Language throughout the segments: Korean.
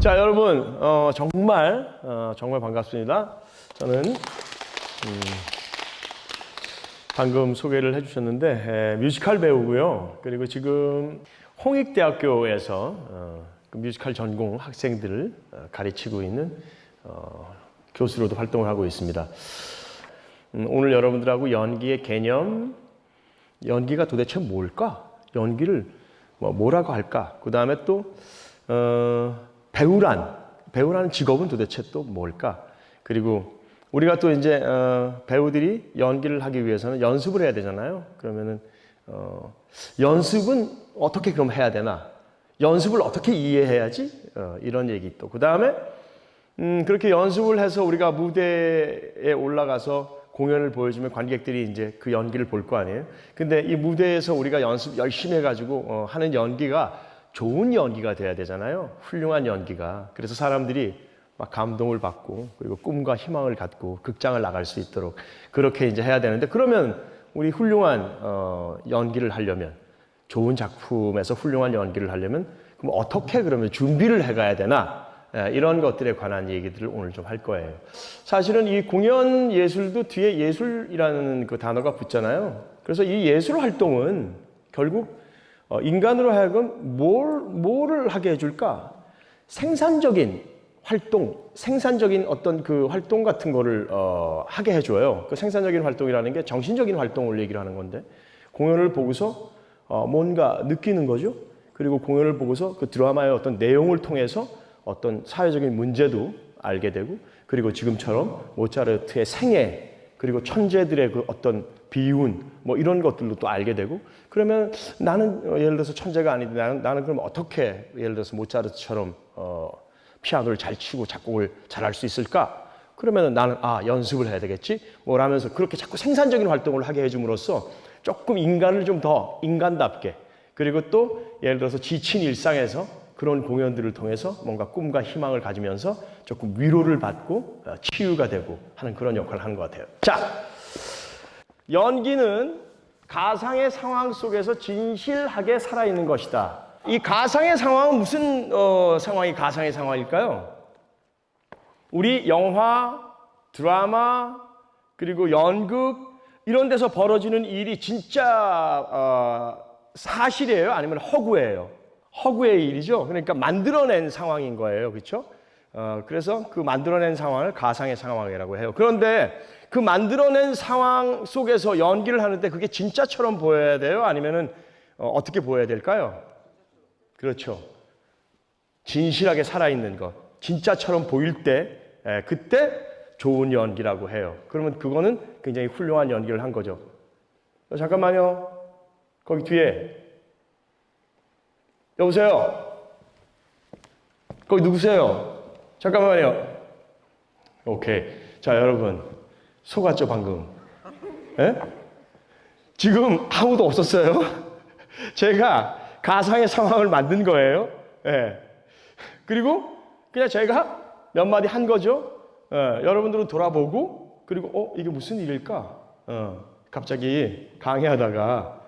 자, 여러분, 정말 반갑습니다. 저는 방금 소개를 해주셨는데 뮤지컬 배우고요. 그리고 지금 홍익대학교에서 그 뮤지컬 전공 학생들을 가르치고 있는 교수로도 활동을 하고 있습니다. 오늘 여러분들하고 연기의 개념, 연기가 도대체 뭘까? 연기를 뭐라고 할까? 그 다음에 또 배우라는 직업은 도대체 또 뭘까? 그리고 우리가 또 이제 배우들이 연기를 하기 위해서는 연습을 해야 되잖아요. 그러면은 연습은 어떻게 그럼 해야 되나? 연습을 어떻게 이해해야지? 이런 얘기 또. 그 다음에 그렇게 연습을 해서 우리가 무대에 올라가서 공연을 보여주면 관객들이 이제 그 연기를 볼 거 아니에요. 근데 이 무대에서 우리가 연습 열심히 해가지고 하는 연기가 좋은 연기가 돼야 되잖아요. 훌륭한 연기가. 그래서 사람들이 막 감동을 받고 그리고 꿈과 희망을 갖고 극장을 나갈 수 있도록 그렇게 이제 해야 되는데, 그러면 우리 훌륭한 연기를 하려면, 좋은 작품에서 훌륭한 연기를 하려면 그럼 어떻게 그러면 준비를 해가야 되나? 이런 것들에 관한 얘기들을 오늘 좀 할 거예요. 사실은 이 공연 예술도 뒤에 예술이라는 그 단어가 붙잖아요. 그래서 이 예술 활동은 결국 인간으로 하여금 뭐를 하게 해줄까? 생산적인 활동, 생산적인 어떤 그 활동 같은 거를 하게 해줘요. 그 생산적인 활동이라는 게 정신적인 활동을 얘기를 하는 건데, 공연을 보고서 뭔가 느끼는 거죠. 그리고 공연을 보고서 그 드라마의 어떤 내용을 통해서 어떤 사회적인 문제도 알게 되고, 그리고 지금처럼 모차르트의 생애, 그리고 천재들의 그 어떤 비운, 뭐 이런 것들도 또 알게 되고, 그러면 나는 예를 들어서 천재가 아닌데 나는 그럼 어떻게 예를 들어서 모차르트처럼 피아노를 잘 치고 작곡을 잘할 수 있을까? 그러면 나는 연습을 해야 되겠지? 뭐라면서 그렇게 자꾸 생산적인 활동을 하게 해줌으로써 조금 인간을 좀 더 인간답게, 그리고 또 예를 들어서 지친 일상에서 그런 공연들을 통해서 뭔가 꿈과 희망을 가지면서 조금 위로를 받고 치유가 되고 하는 그런 역할을 하는 것 같아요. 자, 연기는 가상의 상황 속에서 진실하게 살아있는 것이다. 이 가상의 상황은 무슨 상황이 가상의 상황일까요? 우리 영화, 드라마, 그리고 연극 이런 데서 벌어지는 일이 진짜 사실이에요? 아니면 허구예요? 허구의 일이죠. 그러니까 만들어낸 상황인 거예요. 그렇죠? 그래서 그 만들어낸 상황을 가상의 상황이라고 해요. 그런데 그 만들어낸 상황 속에서 연기를 하는데 그게 진짜처럼 보여야 돼요? 아니면은 어떻게 보여야 될까요? 그렇죠. 진실하게 살아있는 것. 진짜처럼 보일 때, 그때 좋은 연기라고 해요. 그러면 그거는 굉장히 훌륭한 연기를 한 거죠. 잠깐만요. 거기 뒤에. 여보세요? 거기 누구세요? 잠깐만요. 오케이. 자, 여러분. 속았죠, 방금? 예? 지금 아무도 없었어요. 제가 가상의 상황을 만든 거예요. 예. 그리고 그냥 제가 몇 마디 한 거죠. 여러분들은 돌아보고, 그리고 이게 무슨 일일까? 갑자기 강의하다가,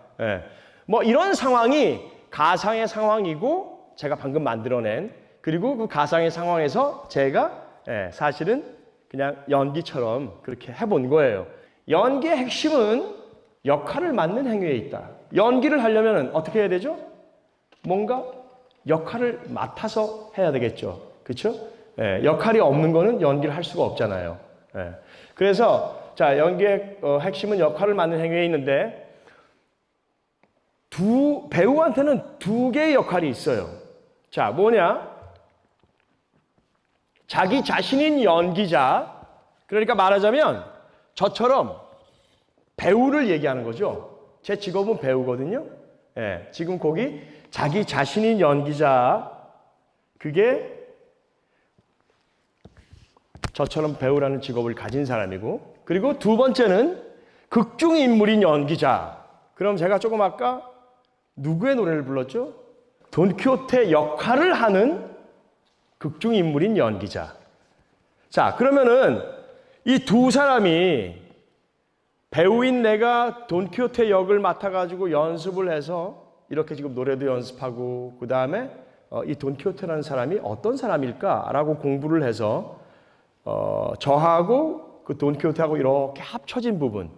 뭐 이런 상황이 가상의 상황이고 제가 방금 만들어낸, 그리고 그 가상의 상황에서 제가 사실은 그냥 연기처럼 그렇게 해본 거예요. 연기의 핵심은 역할을 맡는 행위에 있다. 연기를 하려면 어떻게 해야 되죠? 뭔가 역할을 맡아서 해야 되겠죠. 그렇죠? 역할이 없는 거는 연기를 할 수가 없잖아요. 그래서 자, 연기의 핵심은 역할을 맡는 행위에 있는데, 배우한테는 두 개의 역할이 있어요. 자, 뭐냐? 자기 자신인 연기자, 그러니까 말하자면 저처럼 배우를 얘기하는 거죠. 제 직업은 배우거든요. 지금 거기 자기 자신인 연기자, 그게 저처럼 배우라는 직업을 가진 사람이고, 그리고 두 번째는 극중인물인 연기자. 그럼 제가 조금 아까 누구의 노래를 불렀죠? 돈키호테 역할을 하는 극중인물인 연기자. 자, 그러면은 이 두 사람이, 배우인 내가 돈키호테 역을 맡아가지고 연습을 해서 이렇게 지금 노래도 연습하고, 그 다음에 이 돈키호테라는 사람이 어떤 사람일까라고 공부를 해서 저하고 그 돈키호테하고 이렇게 합쳐진 부분.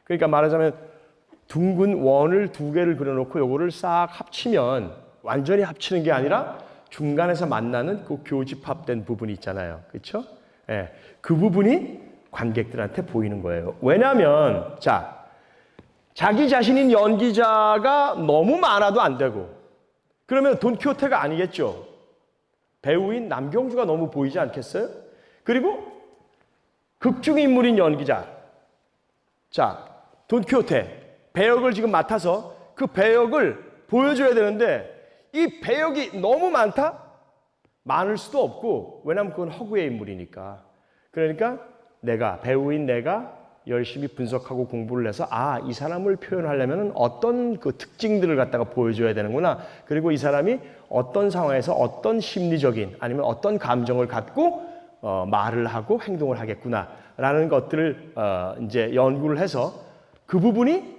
그러니까 말하자면 둥근 원을 두 개를 그려놓고 요거를 싹 합치면 완전히 합치는 게 아니라 중간에서 만나는 그 교집합된 부분이 있잖아요. 그렇죠? 예, 그 부분이 관객들한테 보이는 거예요. 왜냐하면 자, 자기 자신인 연기자가 너무 많아도 안 되고 그러면 돈키호테가 아니겠죠. 배우인 남경주가 너무 보이지 않겠어요? 그리고 극중 인물인 연기자. 자, 돈키호테 배역을 지금 맡아서 그 배역을 보여줘야 되는데 이 배역이 너무 많다? 많을 수도 없고 왜냐하면 그건 허구의 인물이니까. 그러니까 배우인 내가 열심히 분석하고 공부를 해서 이 사람을 표현하려면 어떤 그 특징들을 갖다가 보여줘야 되는구나. 그리고 이 사람이 어떤 상황에서 어떤 심리적인 아니면 어떤 감정을 갖고 말을 하고 행동을 하겠구나라는 것들을 이제 연구를 해서 그 부분이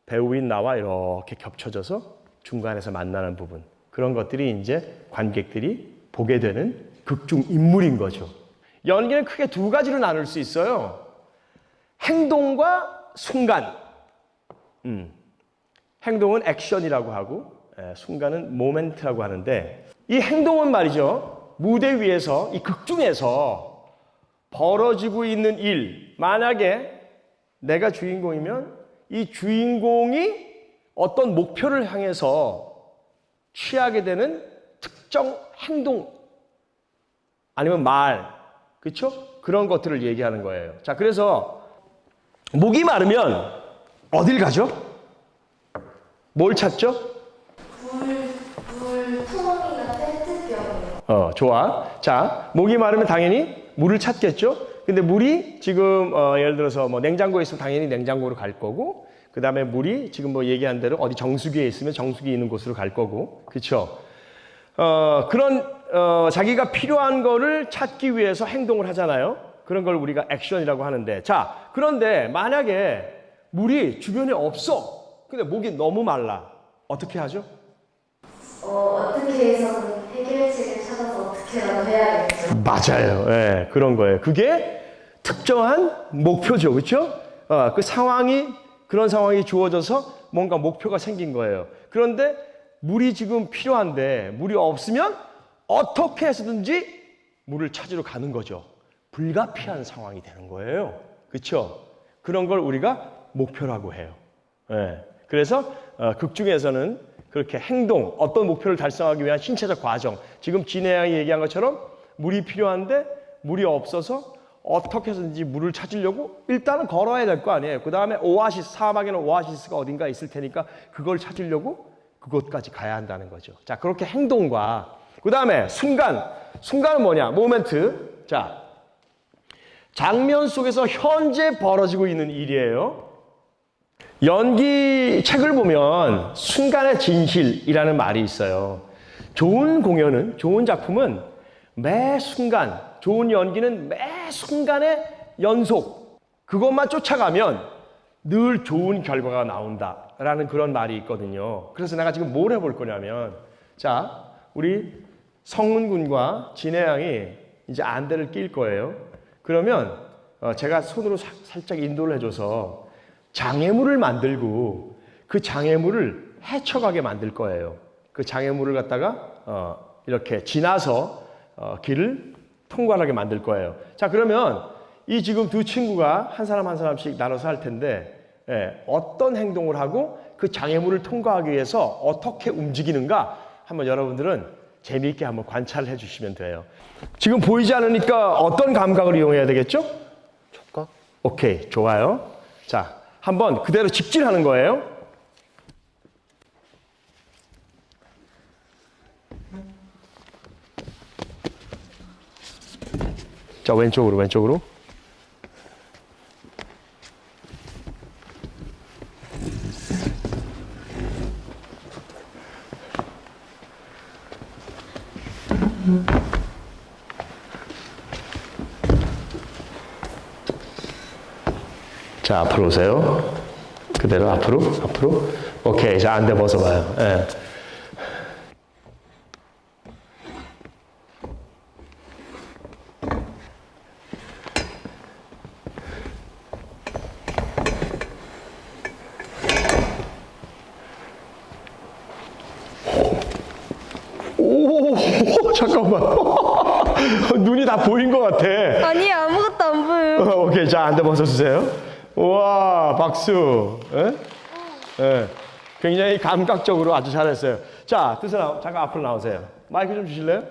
배우인 나와 이렇게 겹쳐져서 중간에서 만나는 부분. 그런 것들이 이제 관객들이 보게 되는 극중 인물인 거죠. 연기는 크게 두 가지로 나눌 수 있어요. 행동과 순간. 행동은 액션이라고 하고 순간은 모멘트라고 하는데 이 행동은 말이죠. 무대 위에서 이 극중에서 벌어지고 있는 일. 만약에 내가 주인공이면 이 주인공이 어떤 목표를 향해서 취하게 되는 특정 행동 아니면 말, 그렇죠? 그런 것들을 얘기하는 거예요. 자, 그래서 목이 마르면 어딜 가죠? 뭘 찾죠? 물통이나 페트병이요. 좋아. 자, 목이 마르면 당연히 물을 찾겠죠? 근데 물이 지금 예를 들어서 뭐 냉장고에 있으면 당연히 냉장고로 갈 거고 그 다음에 물이 지금 뭐 얘기한 대로 어디 정수기에 있으면 정수기 있는 곳으로 갈 거고 그렇죠? 그런 자기가 필요한 거를 찾기 위해서 행동을 하잖아요. 그런 걸 우리가 액션이라고 하는데 자 그런데 만약에 물이 주변에 없어. 근데 목이 너무 말라. 어떻게 하죠? 어떻게 해서든 해결책을 찾아서 어떻게라도 해야겠죠. 맞아요. 예, 그런 거예요. 그게 특정한 목표죠. 그렇죠? 그 상황이 그런 상황이 주어져서 뭔가 목표가 생긴 거예요. 그런데 물이 지금 필요한데 물이 없으면 어떻게 해서든지 물을 찾으러 가는 거죠. 불가피한 상황이 되는 거예요. 그렇죠? 그런 걸 우리가 목표라고 해요. 예. 그래서 극중에서는 그렇게 행동, 어떤 목표를 달성하기 위한 신체적 과정. 지금 진해양이 얘기한 것처럼 물이 필요한데 물이 없어서 어떻게 해서든지 물을 찾으려고 일단은 걸어야 될 거 아니에요. 그 다음에 오아시스, 사막에는 오아시스가 어딘가 있을 테니까 그걸 찾으려고 그곳까지 가야 한다는 거죠. 자, 그렇게 행동과 그 다음에 순간은 뭐냐? 모멘트. 자, 장면 속에서 현재 벌어지고 있는 일이에요. 연기 책을 보면 순간의 진실이라는 말이 있어요. 좋은 공연은, 좋은 작품은 매 순간, 좋은 연기는 매 순간의 연속, 그것만 쫓아가면 늘 좋은 결과가 나온다라는 그런 말이 있거든요. 그래서 내가 지금 뭘 해볼 거냐면, 자, 우리 성문 군과 진해 양이 이제 안대를 낄 거예요. 그러면 제가 손으로 살짝 인도를 해줘서 장애물을 만들고 그 장애물을 헤쳐가게 만들 거예요. 그 장애물을 갖다가 이렇게 지나서 길을 통과하게 만들 거예요. 자, 그러면 이 지금 두 친구가 한 사람 한 사람씩 나눠서 할 텐데 어떤 행동을 하고 그 장애물을 통과하기 위해서 어떻게 움직이는가 한번 여러분들은 재미있게 한번 관찰을 해주시면 돼요. 지금 보이지 않으니까 어떤 감각을 이용해야 되겠죠? 촉각? 오케이, 좋아요. 자, 한번 그대로 직진하는 거예요. 자, 왼쪽으로. 자, 앞으로 오세요. 그대로 앞으로. 오케이, 자, 안대 벗어봐요. 예. 잠깐만. 눈이 다 보인 것 같아. 아니 아무것도 안 보여요. 오케이, 자 앉아 벗어주세요. 우와, 박수. 예? 예. 굉장히 감각적으로 아주 잘했어요. 자, 잠깐 앞으로 나오세요. 마이크 좀 주실래요?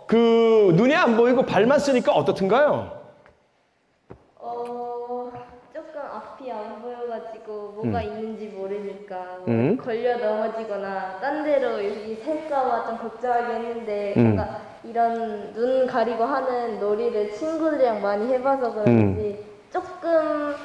그 눈이 안 보이고 발만 쓰니까 어떻든가요? 조금 앞이 안 보여가지고 뭐가 있는지 모르니까 음. 걸려 넘어지거나 딴 데로 여기 셀까봐 좀 걱정하긴 했는데 뭔가 이런 눈 가리고 하는 놀이를 친구들이랑 많이 해봐서 그런지 조금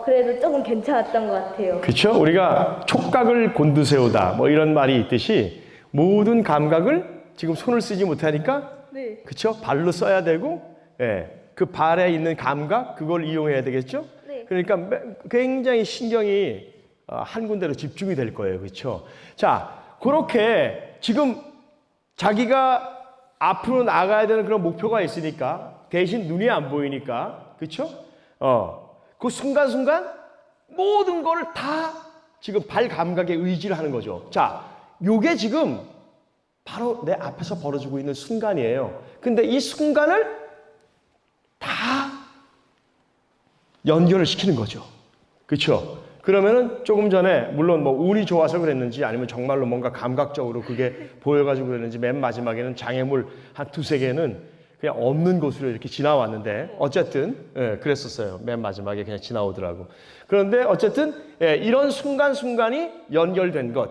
그래도 조금 괜찮았던 것 같아요. 그렇죠? 우리가 촉각을 곤두세우다 뭐 이런 말이 있듯이 모든 감각을 지금 손을 쓰지 못하니까 네. 그렇죠? 발로 써야 되고 예. 그 발에 있는 감각 그걸 이용해야 되겠죠? 네. 그러니까 굉장히 신경이 한 군데로 집중이 될 거예요. 그렇죠? 자, 그렇게 지금 자기가 앞으로 나가야 되는 그런 목표가 있으니까 대신 눈이 안 보이니까 그렇죠? 그 순간순간 모든 거를 다 지금 발 감각에 의지를 하는 거죠. 자, 요게 지금 바로 내 앞에서 벌어지고 있는 순간이에요. 근데 이 순간을 다 연결을 시키는 거죠. 그렇죠? 그러면은 조금 전에 물론 뭐 운이 좋아서 그랬는지 아니면 정말로 뭔가 감각적으로 그게 보여가지고 그랬는지 맨 마지막에는 장애물 한 두세 개는 그냥 없는 곳으로 이렇게 지나왔는데 어쨌든 예, 그랬었어요. 맨 마지막에 그냥 지나오더라고. 그런데 어쨌든 예, 이런 순간순간이 연결된 것.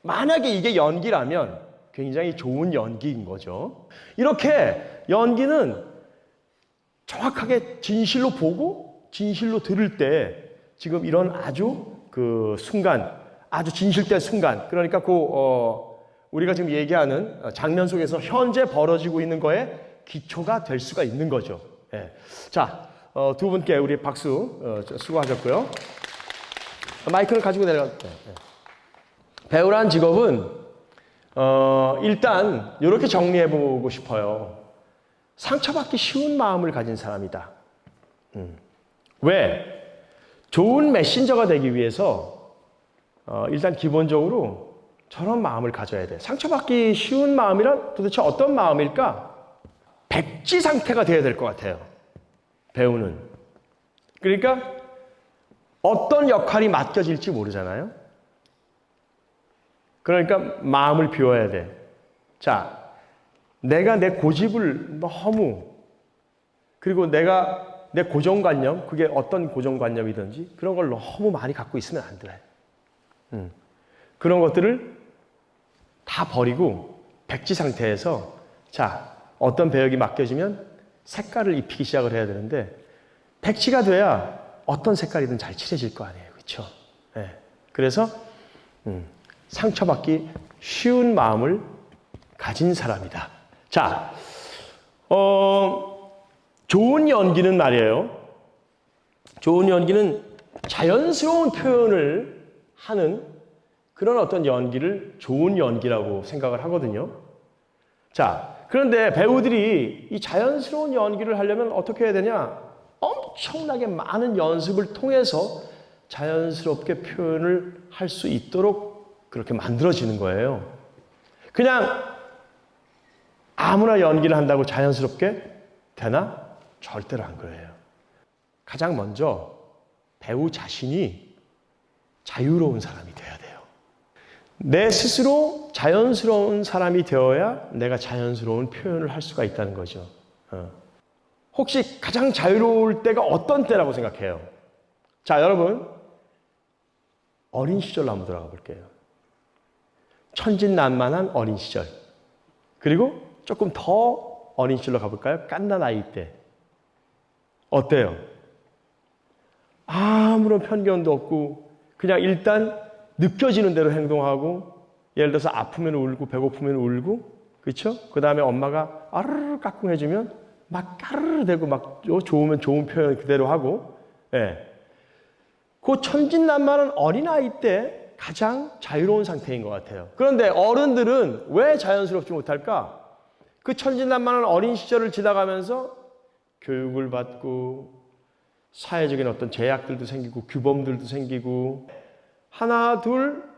만약에 이게 연기라면 굉장히 좋은 연기인 거죠. 이렇게 연기는 정확하게 진실로 보고 진실로 들을 때 지금 이런 아주 그 순간, 아주 진실된 순간, 그러니까 우리가 지금 얘기하는 장면 속에서 현재 벌어지고 있는 거에 기초가 될 수가 있는 거죠. 예. 자, 두 분께 우리 박수 수고하셨고요. 마이크를 가지고 내려갈게요. 예. 배우란 직업은 일단 이렇게 정리해 보고 싶어요. 상처받기 쉬운 마음을 가진 사람이다. 왜? 좋은 메신저가 되기 위해서 일단 기본적으로 저런 마음을 가져야 돼. 상처받기 쉬운 마음이란 도대체 어떤 마음일까? 백지 상태가 돼야 될 것 같아요. 배우는. 그러니까 어떤 역할이 맡겨질지 모르잖아요. 그러니까 마음을 비워야 돼. 자, 내가 내 고집을 너무 그리고 내가 내 고정관념, 그게 어떤 고정관념이든지 그런 걸 너무 많이 갖고 있으면 안 돼. 그런 것들을 다 버리고 백지 상태에서 자, 어떤 배역이 맡겨지면 색깔을 입히기 시작을 해야 되는데 백지가 돼야 어떤 색깔이든 잘 칠해질 거 아니에요. 그렇죠? 네. 그래서 상처받기 쉬운 마음을 가진 사람이다. 자, 좋은 연기는 말이에요. 좋은 연기는 자연스러운 표현을 하는 그런 어떤 연기를 좋은 연기라고 생각을 하거든요. 자, 그런데 배우들이 이 자연스러운 연기를 하려면 어떻게 해야 되냐? 엄청나게 많은 연습을 통해서 자연스럽게 표현을 할 수 있도록 그렇게 만들어지는 거예요. 그냥 아무나 연기를 한다고 자연스럽게 되나? 절대로 안 그래요. 가장 먼저 배우 자신이 자유로운 사람이 돼야 돼요. 내 스스로 자연스러운 사람이 되어야 내가 자연스러운 표현을 할 수가 있다는 거죠. 혹시 가장 자유로울 때가 어떤 때라고 생각해요? 자, 여러분 어린 시절로 한번 돌아가 볼게요. 천진난만한 어린 시절. 그리고 조금 더 어린 시절로 가볼까요? 갓난 아이 때. 어때요? 아무런 편견도 없고 그냥 일단 느껴지는 대로 행동하고 예를 들어서 아프면 울고 배고프면 울고 그렇죠? 그 다음에 엄마가 아르르 까꿍 해주면 막 까르르 대고 막 좋으면 좋은 표현 그대로 하고 예. 그 천진난만한 어린아이 때 가장 자유로운 상태인 것 같아요. 그런데 어른들은 왜 자연스럽지 못할까? 그 천진난만한 어린 시절을 지나가면서 교육을 받고 사회적인 어떤 제약들도 생기고 규범들도 생기고 하나 둘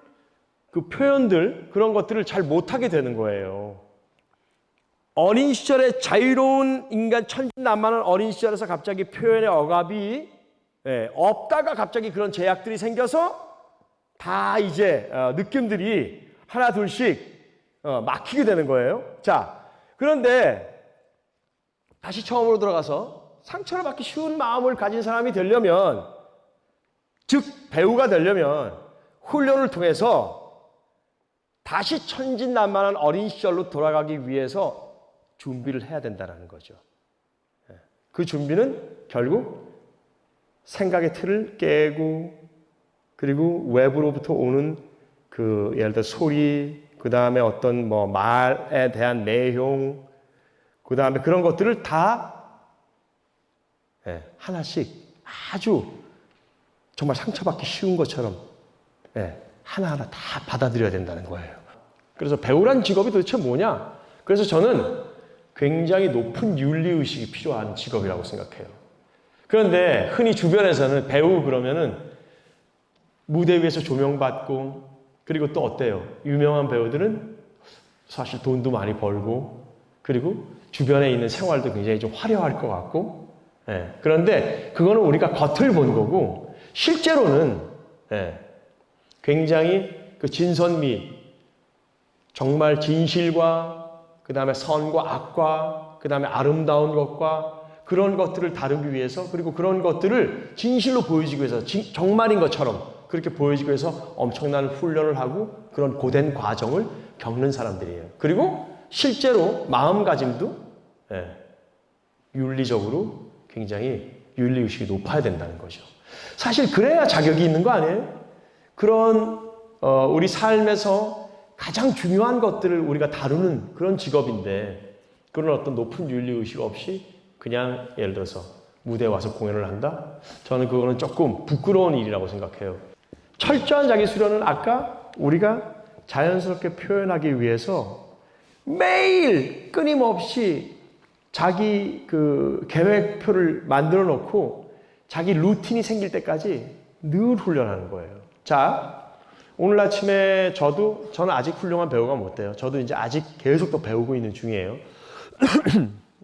그 표현들 그런 것들을 잘 못하게 되는 거예요. 어린 시절에 자유로운 인간 천진난만한 어린 시절에서 갑자기 표현의 억압이 없다가 갑자기 그런 제약들이 생겨서 다 이제 느낌들이 하나 둘씩 막히게 되는 거예요. 자, 그런데 다시 처음으로 들어가서 상처를 받기 쉬운 마음을 가진 사람이 되려면, 즉 배우가 되려면 훈련을 통해서 다시 천진난만한 어린 시절로 돌아가기 위해서 준비를 해야 된다는 거죠. 그 준비는 결국 생각의 틀을 깨고, 그리고 외부로부터 오는 그 예를 들어 소리, 그 다음에 어떤 뭐 말에 대한 내용, 그 다음에 그런 것들을 다 하나씩 아주 정말 상처받기 쉬운 것처럼 하나하나 다 받아들여야 된다는 거예요. 그래서 배우란 직업이 도대체 뭐냐? 그래서 저는 굉장히 높은 윤리의식이 필요한 직업이라고 생각해요. 그런데 흔히 주변에서는 배우 그러면은 무대 위에서 조명받고, 그리고 또 어때요? 유명한 배우들은 사실 돈도 많이 벌고, 그리고 주변에 있는 생활도 굉장히 좀 화려할 것 같고, 그런데 그거는 우리가 겉을 본 거고, 실제로는 굉장히 그 진선미, 정말 진실과 그 다음에 선과 악과 그 다음에 아름다운 것과 그런 것들을 다루기 위해서, 그리고 그런 것들을 진실로 보여주기 위해서, 정말인 것처럼 그렇게 보여주기 위해서 엄청난 훈련을 하고 그런 고된 과정을 겪는 사람들이에요. 그리고 실제로 마음가짐도 윤리적으로 굉장히 윤리의식이 높아야 된다는 거죠. 사실 그래야 자격이 있는 거 아니에요? 그런 우리 삶에서 가장 중요한 것들을 우리가 다루는 그런 직업인데, 그런 어떤 높은 윤리의식 없이 그냥 예를 들어서 무대에 와서 공연을 한다? 저는 그거는 조금 부끄러운 일이라고 생각해요. 철저한 자기 수련은 아까 우리가 자연스럽게 표현하기 위해서 매일 끊임없이 자기 그 계획표를 만들어 놓고 자기 루틴이 생길 때까지 늘 훈련하는 거예요. 자, 오늘 아침에 저는 아직 훌륭한 배우가 못 돼요. 저도 이제 아직 계속 또 배우고 있는 중이에요.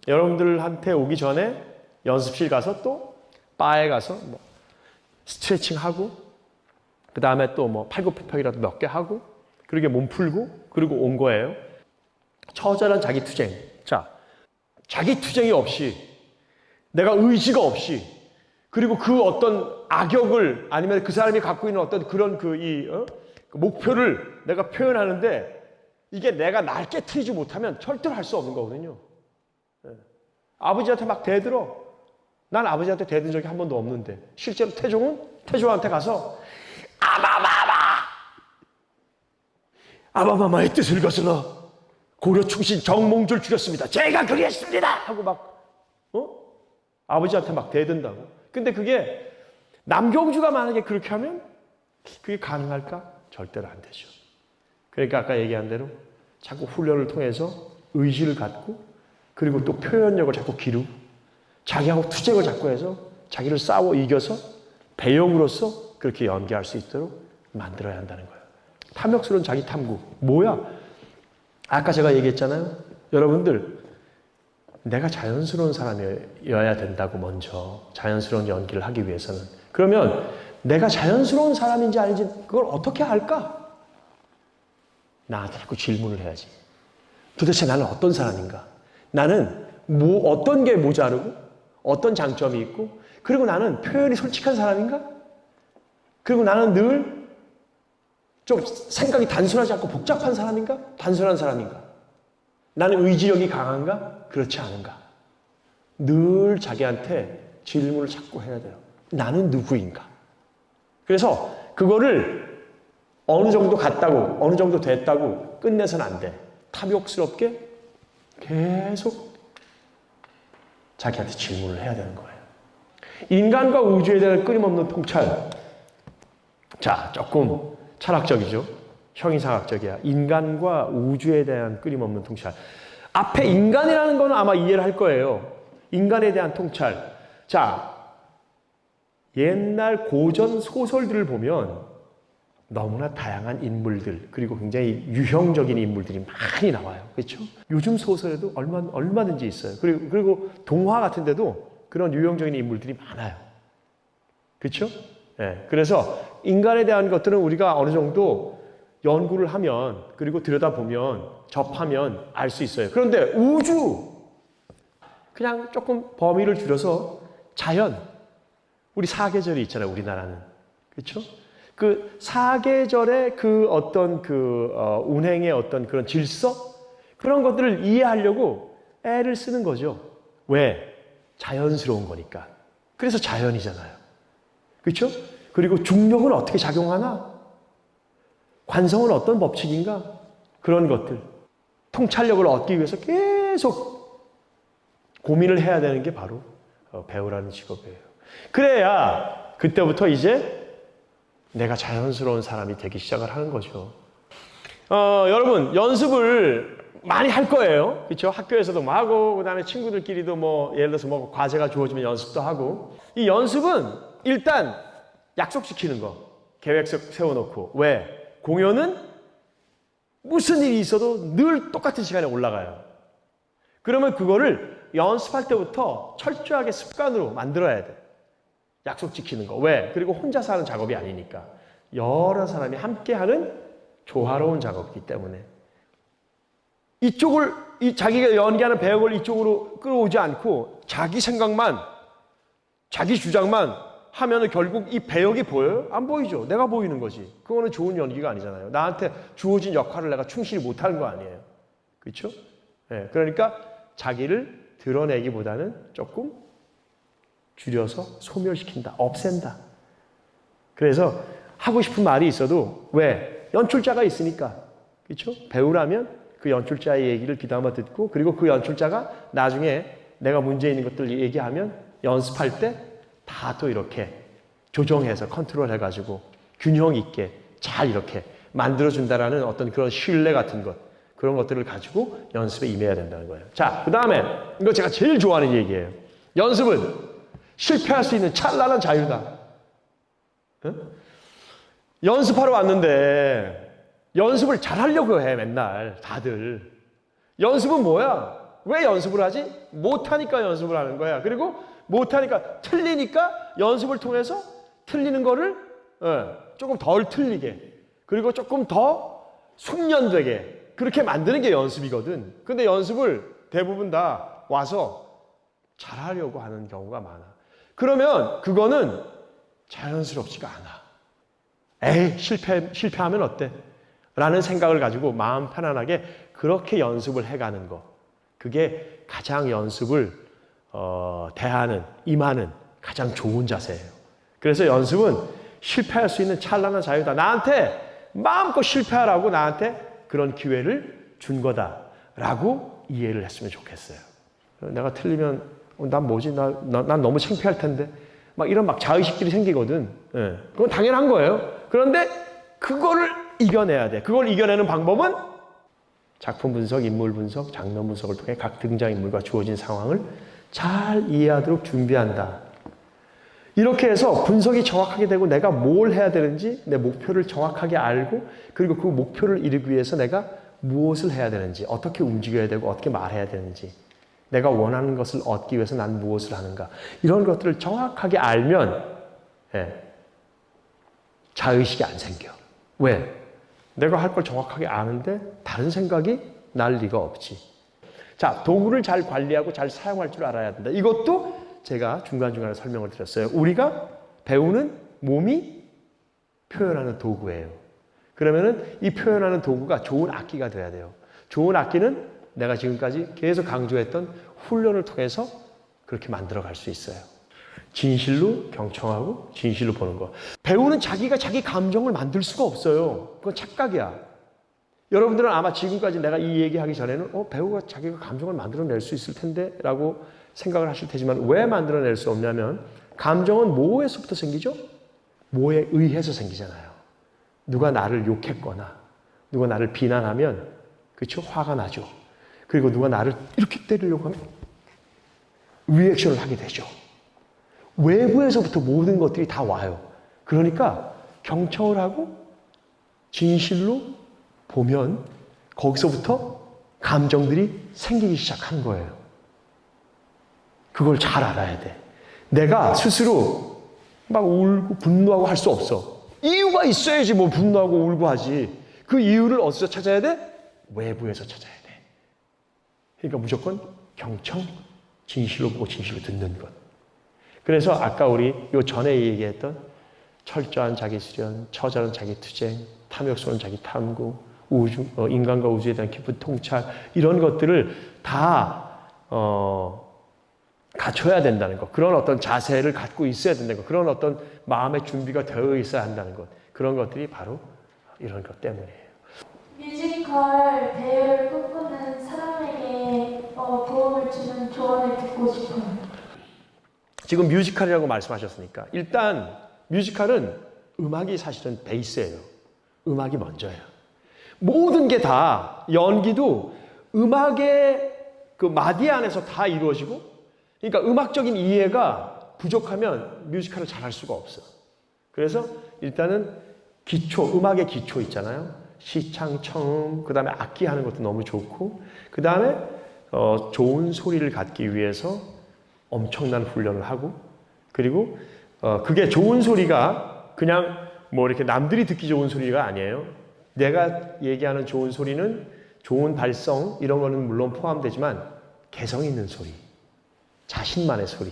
여러분들한테 오기 전에 연습실 가서 또 바에 가서 뭐 스트레칭 하고, 그 다음에 또 뭐 팔굽혀펴기라도 몇 개 하고, 그러게 몸 풀고, 그리고 온 거예요. 처절한 자기 투쟁. 자, 자기 투쟁이 없이, 내가 의지가 없이, 그리고 그 어떤 악역을, 아니면 그 사람이 갖고 있는 어떤 그런 그 목표를 내가 표현하는데, 이게 내가 날 깨트리지 못하면 절대로 할 수 없는 거거든요. 아버지한테 막 대들어. 난 아버지한테 대든 적이 한 번도 없는데, 실제로 태종은 태조한테 가서 아바마마의 뜻을 거슬러 고려 충신 정몽주를 죽였습니다. 제가 그리했습니다. 하고 막 아버지한테 막 대든다고. 근데 그게 남경주가 만약에 그렇게 하면 그게 가능할까? 절대로 안 되죠. 그러니까 아까 얘기한 대로 자꾸 훈련을 통해서 의지를 갖고, 그리고 또 표현력을 자꾸 기르고, 자기하고 투쟁을 자꾸 해서 자기를 싸워 이겨서 배역으로서 그렇게 연기할 수 있도록 만들어야 한다는 거예요. 탐욕스러운 자기 탐구. 뭐야? 아까 제가 얘기했잖아요. 여러분들, 내가 자연스러운 사람이어야 된다고, 먼저 자연스러운 연기를 하기 위해서는. 그러면 내가 자연스러운 사람인지 아닌지 그걸 어떻게 알까? 나한테 자꾸 질문을 해야지. 도대체 나는 어떤 사람인가? 나는 어떤 게 모자르고 어떤 장점이 있고, 그리고 나는 표현이 솔직한 사람인가? 그리고 나는 늘 좀 생각이 단순하지 않고 복잡한 사람인가? 단순한 사람인가? 나는 의지력이 강한가? 그렇지 않은가? 늘 자기한테 질문을 자꾸 해야 돼요. 나는 누구인가? 그래서 그거를 어느 정도 갔다고, 어느 정도 됐다고 끝내서는 안 돼. 탐욕스럽게 계속 자기한테 질문을 해야 되는 거예요. 인간과 우주에 대한 끊임없는 통찰. 자, 조금 철학적이죠. 형이상학적이야. 인간과 우주에 대한 끊임없는 통찰. 앞에 인간이라는 건 아마 이해를 할 거예요. 인간에 대한 통찰. 자, 옛날 고전 소설들을 보면 너무나 다양한 인물들 그리고 굉장히 유형적인 인물들이 많이 나와요. 그렇죠? 요즘 소설에도 얼마든지 있어요. 그리고 동화 같은 데도 그런 유형적인 인물들이 많아요. 그렇죠? 네, 그래서 인간에 대한 것들은 우리가 어느 정도 연구를 하면 그리고 들여다보면 접하면 알 수 있어요. 그런데 우주 그냥 조금 범위를 줄여서 자연 우리 사계절이 있잖아요. 우리나라는 그렇죠? 그 사계절의 그 어떤 운행의 어떤 그런 질서 그런 것들을 이해하려고 애를 쓰는 거죠. 왜? 자연스러운 거니까. 그래서 자연이잖아요. 그렇죠? 그리고 중력은 어떻게 작용하나? 관성은 어떤 법칙인가? 그런 것들. 통찰력을 얻기 위해서 계속 고민을 해야 되는 게 바로 배우라는 직업이에요. 그래야 그때부터 이제 내가 자연스러운 사람이 되기 시작을 하는 거죠. 여러분 연습을 많이 할 거예요. 그렇죠? 학교에서도 뭐 하고 그다음에 친구들끼리도 뭐 예를 들어서 뭐 과제가 주어지면 연습도 하고 이 연습은 일단 약속시키는 거 계획 세워놓고 왜? 공연은 무슨 일이 있어도 늘 똑같은 시간에 올라가요. 그러면 그거를 연습할 때부터 철저하게 습관으로 만들어야 돼. 약속 지키는 거. 왜? 그리고 혼자서 하는 작업이 아니니까. 여러 사람이 함께하는 조화로운 작업이기 때문에. 자기가 연기하는 배역을 이쪽으로 끌어오지 않고 자기 생각만, 자기 주장만 하면은 결국 이 배역이 보여요? 안 보이죠. 내가 보이는 거지. 그거는 좋은 연기가 아니잖아요. 나한테 주어진 역할을 내가 충실히 못하는 거 아니에요. 그렇죠? 네, 그러니까 자기를 드러내기보다는 조금 줄여서 소멸시킨다. 없앤다. 그래서 하고 싶은 말이 있어도 왜? 연출자가 있으니까. 그렇죠? 배우라면 그 연출자의 얘기를 귀담아 듣고 그리고 그 연출자가 나중에 내가 문제 있는 것들 얘기하면 연습할 때 다 또 이렇게 조정해서 컨트롤해가지고 균형 있게 잘 이렇게 만들어준다라는 어떤 그런 신뢰 같은 것 그런 것들을 가지고 연습에 임해야 된다는 거예요. 자, 그 다음에 이거 제가 제일 좋아하는 얘기예요. 연습은 실패할 수 있는 찬란한 자유다. 응? 연습하러 왔는데 연습을 잘하려고 해 맨날 다들. 연습은 뭐야? 왜 연습을 하지? 못하니까 연습을 하는 거야. 그리고 못하니까 틀리니까 연습을 통해서 틀리는 거를 조금 덜 틀리게 그리고 조금 더 숙련되게 그렇게 만드는 게 연습이거든. 근데 연습을 대부분 다 와서 잘하려고 하는 경우가 많아. 그러면 그거는 자연스럽지가 않아. 에이, 실패하면 어때? 라는 생각을 가지고 마음 편안하게 그렇게 연습을 해가는 거. 그게 가장 연습을 임하는 가장 좋은 자세예요. 그래서 연습은 실패할 수 있는 찬란한 자유다. 나한테 마음껏 실패하라고 나한테 그런 기회를 준 거다라고 이해를 했으면 좋겠어요. 내가 틀리면 난 뭐지? 난 너무 창피할 텐데. 막 이런 막 자의식들이 생기거든. 예. 그건 당연한 거예요. 그런데 그거를 이겨내야 돼. 그걸 이겨내는 방법은 작품 분석, 인물 분석, 장면 분석을 통해 각 등장인물과 주어진 상황을 잘 이해하도록 준비한다. 이렇게 해서 분석이 정확하게 되고 내가 뭘 해야 되는지 내 목표를 정확하게 알고 그리고 그 목표를 이루기 위해서 내가 무엇을 해야 되는지 어떻게 움직여야 되고 어떻게 말해야 되는지 내가 원하는 것을 얻기 위해서 난 무엇을 하는가 이런 것들을 정확하게 알면 자의식이 안 생겨. 왜? 내가 할 걸 정확하게 아는데 다른 생각이 날 리가 없지. 자, 도구를 잘 관리하고 잘 사용할 줄 알아야 된다. 이것도 제가 중간중간에 설명을 드렸어요. 우리가 배우는 몸이 표현하는 도구예요. 그러면은 이 표현하는 도구가 좋은 악기가 돼야 돼요. 좋은 악기는 내가 지금까지 계속 강조했던 훈련을 통해서 그렇게 만들어갈 수 있어요. 진실로 경청하고 진실로 보는 거. 배우는 자기가 자기 감정을 만들 수가 없어요. 그건 착각이야. 여러분들은 아마 지금까지 내가 이 얘기하기 전에는 배우가 자기가 감정을 만들어낼 수 있을 텐데 라고 생각을 하실 테지만 왜 만들어낼 수 없냐면 감정은 뭐에서부터 생기죠? 뭐에 의해서 생기잖아요. 누가 나를 욕했거나 누가 나를 비난하면 그렇죠? 화가 나죠. 그리고 누가 나를 이렇게 때리려고 하면 리액션을 하게 되죠. 외부에서부터 모든 것들이 다 와요. 그러니까 경청을 하고 진실로 보면 거기서부터 감정들이 생기기 시작하는 거예요. 그걸 잘 알아야 돼. 내가 스스로 막 울고 분노하고 할 수 없어. 이유가 있어야지 뭐 분노하고 울고 하지. 그 이유를 어디서 찾아야 돼? 외부에서 찾아야 돼. 그러니까 무조건 경청, 진실로 보고 진실로 듣는 것. 그래서 아까 우리 요 전에 얘기했던 철저한 자기 수련, 처절한 자기 투쟁, 탐욕스러운 자기 탐구, 우주, 인간과 우주에 대한 깊은 통찰, 이런 것들을 다 갖춰야 된다는 것. 그런 어떤 자세를 갖고 있어야 된다는 것. 그런 어떤 마음의 준비가 되어 있어야 한다는 것. 그런 것들이 바로 이런 것 때문이에요. 뮤지컬 배우를 꿈꾸는 사람에게 도움을 주는 조언을 듣고 싶어요. 지금 뮤지컬이라고 말씀하셨으니까 일단 뮤지컬은 음악이 사실은 베이스예요. 음악이 먼저예요. 모든 게 다 연기도 음악의 그 마디 안에서 다 이루어지고, 그러니까 음악적인 이해가 부족하면 뮤지컬을 잘할 수가 없어. 그래서 일단은 기초, 음악의 기초 있잖아요. 시창, 청음, 그 다음에 악기 하는 것도 너무 좋고, 그 다음에 좋은 소리를 갖기 위해서 엄청난 훈련을 하고, 그리고 그게 좋은 소리가 그냥 뭐 이렇게 남들이 듣기 좋은 소리가 아니에요. 내가 얘기하는 좋은 소리는 좋은 발성 이런 거는 물론 포함되지만 개성 있는 소리, 자신만의 소리,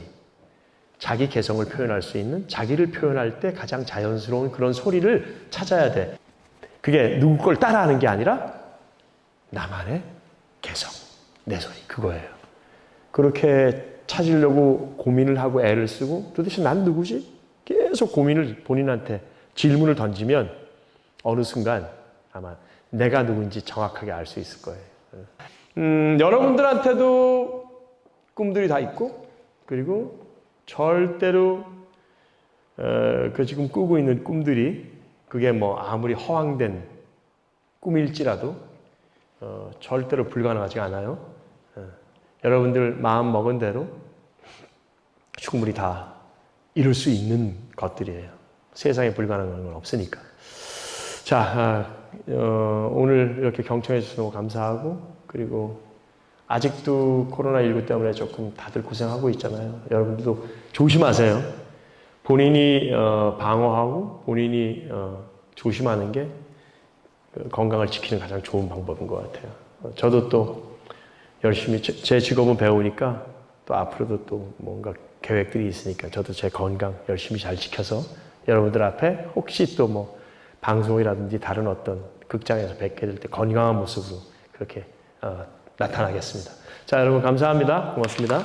자기 개성을 표현할 수 있는, 자기를 표현할 때 가장 자연스러운 그런 소리를 찾아야 돼. 그게 누구 걸 따라하는 게 아니라 나만의 개성, 내 소리, 그거예요. 그렇게 찾으려고 고민을 하고 애를 쓰고 도대체 난 누구지? 계속 고민을 본인한테 질문을 던지면 어느 순간 아마 내가 누군지 정확하게 알 수 있을 거예요. 여러분들한테도 꿈들이 다 있고, 그리고 절대로 그 지금 꾸고 있는 꿈들이 그게 뭐 아무리 허황된 꿈일지라도 절대로 불가능하지 않아요. 여러분들 마음 먹은 대로 충분히 다 이룰 수 있는 것들이에요. 세상에 불가능한 건 없으니까. 자, 오늘 이렇게 경청해 주셔서 너무 감사하고, 그리고 아직도 코로나19 때문에 조금 다들 고생하고 있잖아요. 여러분들도 조심하세요. 본인이 방어하고 본인이 조심하는 게 건강을 지키는 가장 좋은 방법인 것 같아요. 저도 또 열심히 제 직업은 배우니까 또 앞으로도 또 뭔가 계획들이 있으니까 저도 제 건강 열심히 잘 지켜서 여러분들 앞에 혹시 또 뭐 방송이라든지 다른 어떤 극장에서 뵙게 될 때 건강한 모습으로 그렇게 나타나겠습니다. 자, 여러분 감사합니다. 고맙습니다.